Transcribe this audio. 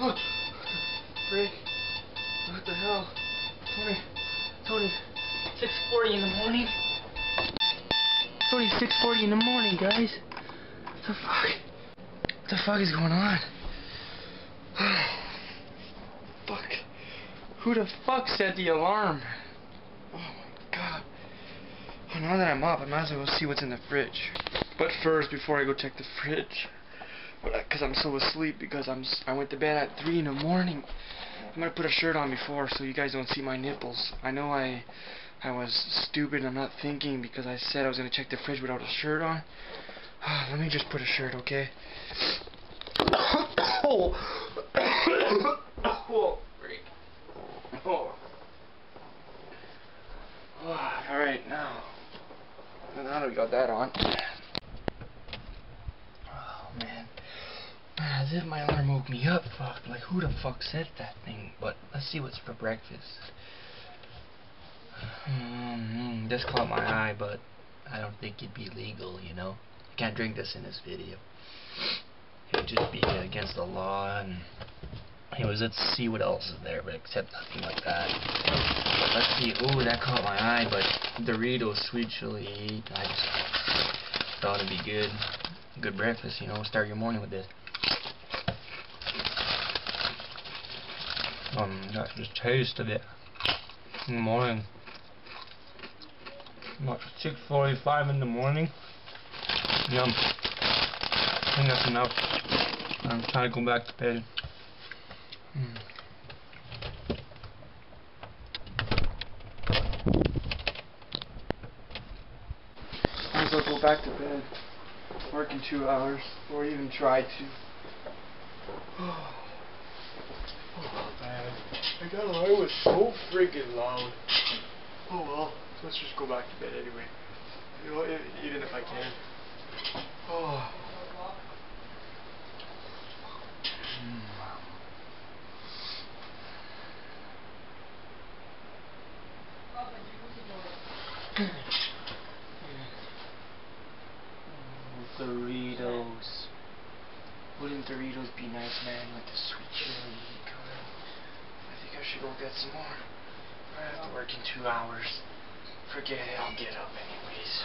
Oh, break. What the hell? Tony, 6:40 in the morning. It's only 6:40 in the morning, guys. What the fuck? What the fuck is going on? Fuck. Who the fuck set the alarm? Oh my god. Oh, now that I'm up, I might as well go see what's in the fridge. But first, before I go check the fridge, because I'm so asleep, because I went to bed at 3 in the morning. I'm gonna put a shirt on before so you guys don't see my nipples. I know I was stupid. I'm not thinking because I said I was gonna check the fridge without a shirt on. Let me just put a shirt, okay? Oh, oh, freak. Oh. All right, now that we got that on. Oh man. As if my alarm woke me up. Fuck, like who the fuck set that thing? But let's see what's for breakfast. This caught my eye, but I don't think it'd be legal, you know. You can't drink this in this video. It'd just be against the law. And anyways, let's see what else is there, but except nothing like that. But let's see. Oh, that caught my eye, but Doritos sweet chili. I just thought it'd be good. Good breakfast, you know. Start your morning with this. That's just tasted it in the morning. What, 6:45 in the morning? Yum. I think that's enough. I'm trying to go back to bed. Might as well go back to bed. Work in 2 hours, or even try to. Oh man, that alarm was so freaking loud. Oh well, let's just go back to bed anyway. You know, even if I can. Oh. Doritos. Wouldn't Doritos be nice, man, with the sweet chili? I think I should go get some more. I have to work in 2 hours. Forget it, I'll get up anyways.